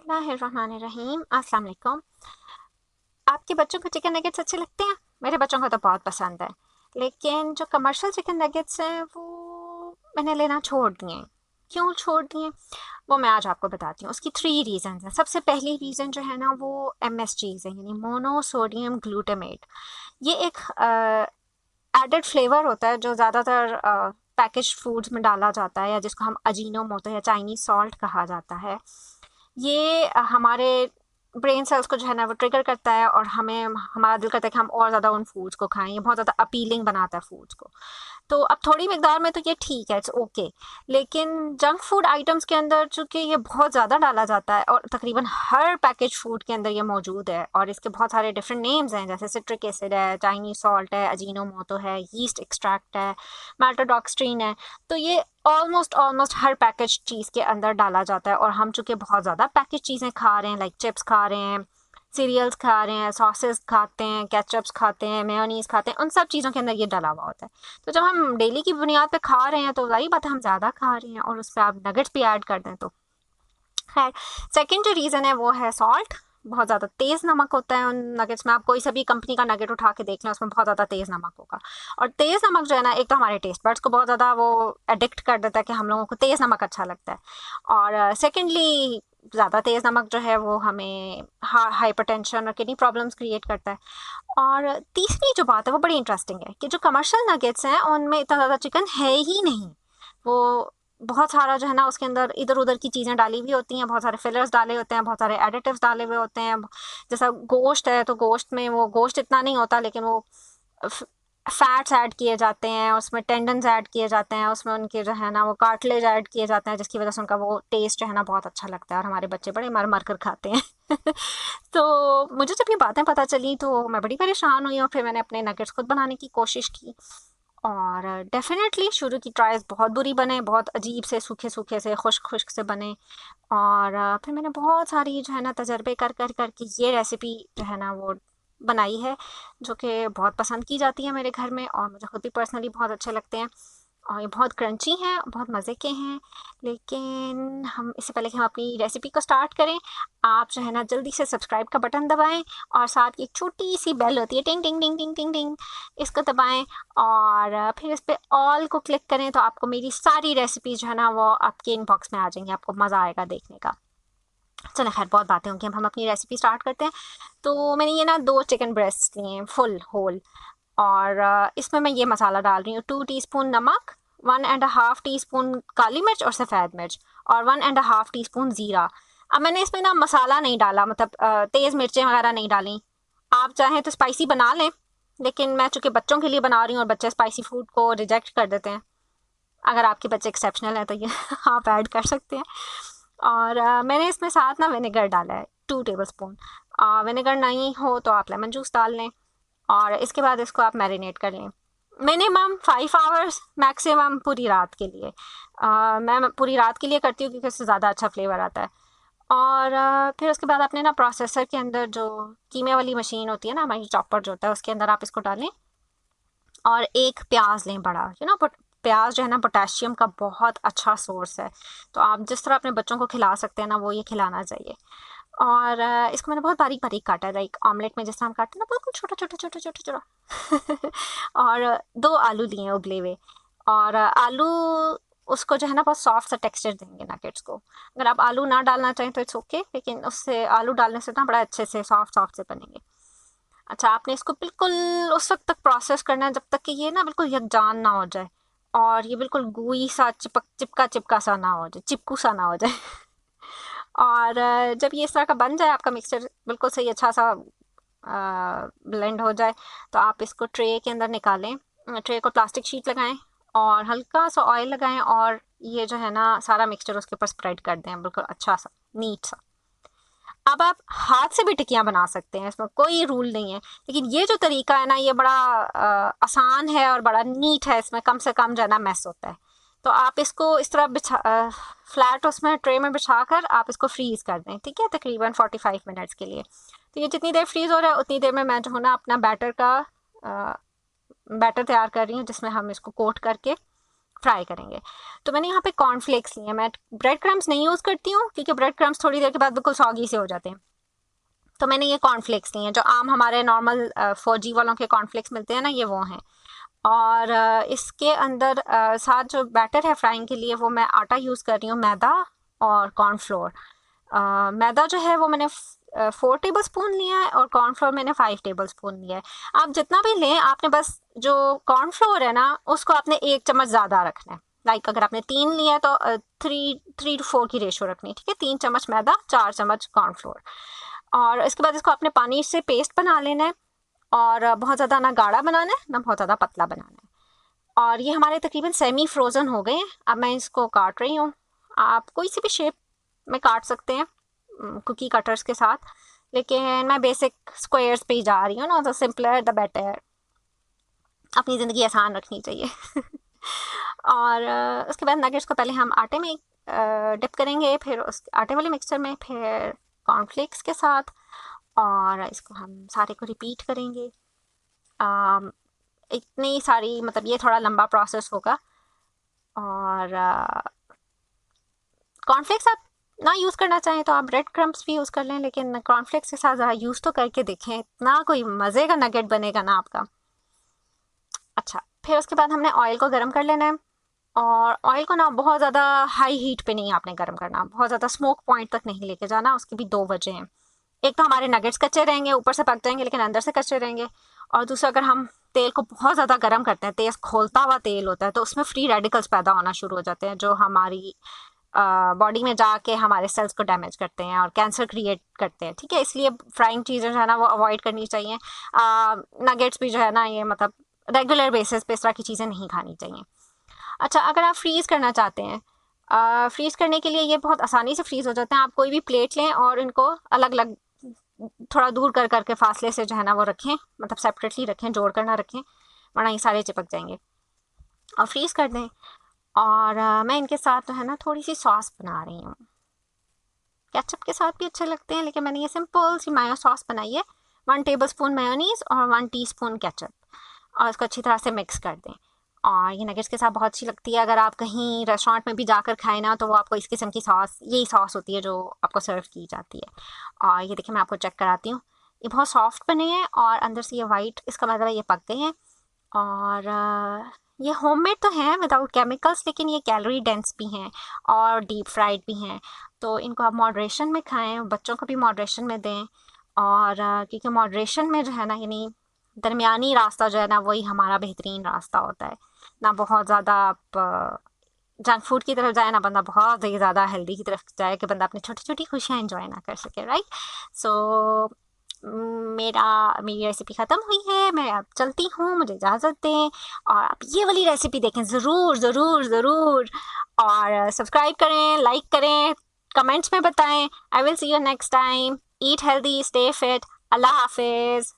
बिस्मिल्लाहिर्रहमानिर्रहीम। अस्सलाम वालेकुम। आपके बच्चों को चिकन नगेट्स अच्छे लगते हैं? मेरे बच्चों को तो बहुत पसंद है, लेकिन जो कमर्शियल चिकन नगेट्स हैं वो मैंने लेना छोड़ दिए हैं। क्यों छोड़ दिए वो मैं आज आपको बताती हूँ। उसकी 3 रीज़न हैं। सबसे पहली रीज़न जो है ना वो MSGs है, यानी मोनोसोडियम ग्लूटामेट। ये एक एडेड फ्लेवर होता है जो ज़्यादातर पैकेज फूड्स में डाला जाता है, या जिसको हम अजीनोमोटो या चाइनीज सॉल्ट कहा जाता है। ये हमारे ब्रेन सेल्स को जो है ना वो ट्रिगर करता है, और हमें हमारा दिल करता है कि हम और ज़्यादा उन फूड्स को खाएं। ये बहुत ज़्यादा अपीलिंग बनाता है फूड्स को। तो अब थोड़ी मिकदार में तो ये ठीक है, इट्स ओके। लेकिन जंक फूड आइटम्स के अंदर चूँकि ये बहुत ज़्यादा डाला जाता है, और तकरीबन हर पैकेज फूड के अंदर ये मौजूद है, और इसके बहुत सारे डिफरेंट नेम्स हैं, जैसे सिट्रिक एसिड है, चाइनीज सॉल्ट है, अजीनोमोटो है, यीस्ट एक्सट्रैक्ट है, माल्टोडॉक्स्ट्रीन है। तो ये ऑलमोस्ट ऑलमोस्ट हर पैकेज चीज़ के अंदर डाला जाता है, और हम चूँकि बहुत ज़्यादा पैकेज चीज़ें खा रहे हैं, लाइक चिप्स खा रहे हैं, सीरियल्स खा रहे हैं, सॉसेस खाते हैं, केचप्स खाते हैं, मेयोनीज खाते हैं, उन सब चीज़ों के अंदर ये डला हुआ होता है। तो जब हम डेली की बुनियाद पे खा रहे हैं तो वही बात है, हम ज़्यादा खा रहे हैं, और उस पर आप नगेट्स भी ऐड कर दें तो खैर। सेकंड जो रीज़न है वो है सॉल्ट। बहुत ज़्यादा तेज़ नमक होता है उन नगेट्स में। आप कोई सा भी कंपनी का नगेट उठा के देख लें, उसमें बहुत ज़्यादा तेज़ नमक होगा। और तेज़ नमक जो है ना, एक तो हमारे टेस्ट बड्स को बहुत ज़्यादा वो एडिक्ट कर देता है कि हम लोगों को तेज़ नमक अच्छा लगता है। और सेकेंडली ज़्यादा तेज़ नमक जो है वो हमें हाइपरटेंशन और किडनी प्रॉब्लम्स क्रिएट करता है। और तीसरी जो बात है वो बड़ी इंटरेस्टिंग है कि जो कमर्शियल नगेट्स हैं उनमें इतना ज़्यादा चिकन है ही नहीं। वो बहुत सारा जो है ना उसके अंदर इधर उधर की चीज़ें डाली हुई होती हैं, बहुत सारे फिलर्स डाले होते हैं, बहुत सारे एडिटिव्स डाले हुए होते हैं। जैसा गोश्त है तो गोश्त में वो गोश्त इतना नहीं होता, लेकिन वो फैट्स ऐड किए जाते हैं, उसमें टेंडन्स ऐड किए जाते हैं, उसमें उनके जो है ना वो कार्टिलेज ऐड किए जाते हैं, जिसकी वजह से उनका वो टेस्ट जो है ना बहुत अच्छा लगता है, और हमारे बच्चे बड़े मर मर कर खाते हैं। तो मुझे जब ये बातें पता चली तो मैं बड़ी परेशान हुई, और फिर मैंने अपने नगेट्स खुद बनाने की कोशिश की। और डेफिनेटली शुरू की ट्राइज बहुत बुरी बने, बहुत अजीब से, सूखे सूखे से, खुश्क खुश्क से बने। और फिर मैंने बहुत सारी जो है ना तजर्बे कर कर करके ये रेसिपी जो है ना वो बनाई है, जो कि बहुत पसंद की जाती है मेरे घर में, और मुझे खुद भी पर्सनली बहुत अच्छे लगते हैं। और ये बहुत क्रंची हैं, बहुत मज़े के हैं। लेकिन हम इससे पहले कि हम अपनी रेसिपी को स्टार्ट करें, आप जो है ना जल्दी से सब्सक्राइब का बटन दबाएं, और साथ की एक छोटी सी बेल होती है, टिंग टिंग टिंग टिंग टिंग टिंग, इसको दबाएं। और फिर इस पर ऑल को क्लिक करें तो आपको मेरी सारी रेसिपीज जो है ना वो आपके इनबॉक्स में आ जाएंगी। आपको मज़ा आएगा देखने का। चलो खैर, बहुत बातें होंगी, अब हम अपनी रेसिपी स्टार्ट करते हैं। तो मैंने ये ना 2 चिकन ब्रेस्ट लिए हैं फुल होल, और इसमें मैं ये मसाला डाल रही हूँ। 2 टीस्पून नमक, 1.5 टीस्पून काली मिर्च और सफ़ेद मिर्च, और 1.5 टीस्पून ज़ीरा। अब मैंने इसमें ना मसाला नहीं डाला, मतलब तेज़ मिर्चें वगैरह नहीं डाली। आप चाहें तो स्पाइसी बना लें, लेकिन मैं चूँकि बच्चों के लिए बना रही हूँ और बच्चे स्पाइसी फूड को रिजेक्ट कर देते हैं। अगर आपके बच्चे एक्सेप्शनल हैं तो ये आप ऐड कर सकते हैं। और मैंने इसमें साथ ना विनेगर डाला है, 2 टेबल स्पून। विनेगर नहीं हो तो आप लेमन जूस डाल लें, और इसके बाद इसको आप मैरिनेट कर लें मिनिमम 5 आवर्स, मैक्सिमम पूरी रात के लिए। मैं पूरी रात के लिए करती हूँ क्योंकि उससे ज़्यादा अच्छा फ्लेवर आता है। और फिर उसके बाद आपने ना प्रोसेसर के अंदर जो कीमे वाली मशीन होती है ना, हमारी चॉपर जो होता है, उसके अंदर आप इसको डालें, और एक प्याज लें बड़ा, प्याज जो है ना पोटेशियम का बहुत अच्छा सोर्स है। तो आप जिस तरह अपने बच्चों को खिला सकते हैं ना वो ये खिलाना चाहिए। और इसको मैंने बहुत बारीक बारीक काटा है, लाइक ऑमलेट में जिस तरह हम काटते हैं ना, बिल्कुल छोटा छोटा छोटा छोटा छोटा। और 2 आलू लिए उबले हुए। और आलू उसको जो है ना बहुत सॉफ्ट सा टेक्सचर देंगे नगेट्स को। अगर आप आलू ना डालना चाहें तो इट्स ओके, लेकिन उससे आलू डालने से ना बड़ा अच्छे से सॉफ्ट सॉफ्ट से बनेंगे। अच्छा, आपने इसको बिल्कुल उस वक्त तक प्रोसेस करना है जब तक कि ये ना बिल्कुल यकजान ना हो जाए, और ये बिल्कुल गुई सा चिपका चिपका सा ना हो जाए, चिपकू सा ना हो जाए। और जब ये इस तरह का बन जाए, आपका मिक्सचर बिल्कुल सही अच्छा सा ब्लेंड हो जाए, तो आप इसको ट्रे के अंदर निकालें। ट्रे को प्लास्टिक शीट लगाएं, और हल्का सा ऑयल लगाएं, और ये जो है ना सारा मिक्सचर उसके ऊपर स्प्रेड कर दें, बिल्कुल अच्छा सा नीट सा। अब आप हाथ से भी टिकियाँ बना सकते हैं, इसमें कोई रूल नहीं है। लेकिन ये जो तरीका है ना ये बड़ा आसान है और बड़ा नीट है, इसमें कम से कम जो है ना मैस होता है। तो आप इसको इस तरह फ्लैट उसमें ट्रे में बिछा कर आप इसको फ्रीज़ कर दें, ठीक है, तकरीबन 45 मिनट्स के लिए। तो ये जितनी देर फ्रीज़ हो रहा है उतनी देर में मैं जो हूँ ना अपना बैटर तैयार कर रही हूँ, जिसमें हम इसको कोट करके फ्राई करेंगे। तो मैंने यहाँ पे कॉर्नफ्लेक्स लिए, मैं ब्रेड क्रम्स नहीं यूज़ करती हूँ क्योंकि ब्रेड क्रम्स थोड़ी देर के बाद बिल्कुल सॉगी से हो जाते हैं। तो मैंने ये कॉर्नफ्लेक्स लिए हैं, जो आम हमारे नॉर्मल 4G वालों के कॉर्नफ्लेक्स मिलते हैं ना, ये वो हैं। और इसके अंदर साथ जो बैटर है फ्राइंग के लिए, वो मैं आटा यूज़ कर रही हूँ, मैदा और कॉर्नफ्लोर। मैदा जो है वो मैंने 4 टेबल स्पून लिया है और कॉर्नफ्लोर मैंने 5 टेबल स्पून लिया है। आप जितना भी लें, आपने बस जो कॉर्नफ्लोर है ना, उसको आपने 1 चम्मच ज़्यादा रखना है। लाइक अगर आपने 3 लिया है तो 3 to 4 की रेशो रखनी है, ठीक है। 3 चम्मच मैदा, 4 चम्मच कॉर्नफ्लोर। और इसके बाद इसको अपने पानी से पेस्ट बना लेना है, और बहुत ज़्यादा ना गाढ़ा बनाना है ना बहुत ज़्यादा पतला बनाना है। और ये हमारे तकरीबन सेमी फ्रोज़न हो गए हैं। अब मैं इसको काट रही हूँ। आप कोई सी भी शेप में काट सकते हैं कुकी कटर्स के साथ, लेकिन मैं बेसिक स्क्वायर्स पे ही जा रही हूँ ना, तो सिंपलर द बेटर। अपनी ज़िंदगी आसान रखनी चाहिए। और उसके बाद नगेट्स को पहले हम आटे में डिप करेंगे, फिर उस आटे वाले मिक्सचर में, फिर कॉर्नफ्लेक्स के साथ, और इसको हम सारे को रिपीट करेंगे। इतनी सारी, मतलब ये थोड़ा लंबा प्रोसेस होगा। और कॉर्नफ्लेक्स आप ना यूज़ करना चाहें तो आप ब्रेड क्रम्स भी यूज़ कर लें, लेकिन कॉर्नफ्लेक्स के साथ ज़रा यूज़ तो करके देखें, इतना कोई मज़े का नगेट बनेगा ना आपका। अच्छा, फिर उसके बाद हमने ऑयल को गर्म कर लेना है, और ऑयल को ना बहुत ज़्यादा हाई हीट पे नहीं आपने गर्म करना, बहुत ज़्यादा स्मोक पॉइंट तक नहीं लेके जाना। उसकी भी 2 वजह हैं। एक तो हमारे नगेट्स कच्चे रहेंगे, ऊपर से पक जाएंगे लेकिन अंदर से कच्चे रहेंगे। और दूसरा, अगर हम तेल को बहुत ज़्यादा गर्म करते हैं, तेज़ खोलता हुआ तेल होता है, तो उसमें फ्री रेडिकल्स पैदा होना शुरू हो जाते हैं, जो हमारी बॉडी में जाके हमारे सेल्स को डैमेज करते हैं और कैंसर क्रिएट करते हैं, ठीक है। इसलिए फ्राइंग चीज़ें जो है ना वो अवॉइड करनी चाहिए। नगेट्स भी जो है ना, ये मतलब रेगुलर बेसिस पे इस तरह की चीज़ें नहीं खानी चाहिए। अच्छा, अगर आप फ्रीज़ करना चाहते हैं, फ्रीज़ करने के लिए ये बहुत आसानी से फ्रीज़ हो जाते हैं। आप कोई भी प्लेट लें और इनको अलग अलग थोड़ा दूर कर करके फासले से जो है ना वो रखें, मतलब सेपरेटली रखें, जोड़ कर ना रखें, वरना ये सारे चिपक जाएंगे। और फ्रीज़ कर दें। और मैं इनके साथ जो है ना थोड़ी सी सॉस बना रही हूँ। केचप के साथ भी अच्छे लगते हैं, लेकिन मैंने ये सिंपल सी मायो सॉस बनाई है। 1 टेबल स्पून मेयोनीज और 1 टीस्पून केचप, और इसको अच्छी तरह से मिक्स कर दें। और ये नगेट्स के साथ बहुत अच्छी लगती है। अगर आप कहीं रेस्टोरेंट में भी जाकर खाएं ना, तो वो आपको इस किस्म की सॉस, यही सॉस होती है जो आपको सर्व की जाती है। और ये देखिए, मैं आपको चेक कराती हूँ, ये बहुत सॉफ्ट बने हैं और अंदर से ये वाइट, इसका मतलब है ये पक गए हैं। और ये होममेड तो हैं विदाउट केमिकल्स, लेकिन ये कैलोरी डेंस भी हैं और डीप फ्राइड भी हैं। तो इनको आप मॉडरेशन में खाएं, बच्चों को भी मॉडरेशन में दें। और क्योंकि मॉडरेशन में जो है ना, यानी दरमियानी रास्ता जो है ना, वही हमारा बेहतरीन रास्ता होता है। ना बहुत ज़्यादा आप जंक फूड की तरफ जाए, ना बंदा बहुत ही ज़्यादा हेल्दी की तरफ जाए कि बंदा अपनी छोटी छोटी खुशियाँ एंजॉय ना कर सके, राइट। सो मेरी रेसिपी ख़त्म हुई है, मैं अब चलती हूँ, मुझे इजाज़त दें। और आप ये वाली रेसिपी देखें ज़रूर ज़रूर ज़रूर, और सब्सक्राइब करें, लाइक करें, कमेंट्स में बताएं। I will see you next time. Eat healthy, stay fit. अल्लाह हाफिज़।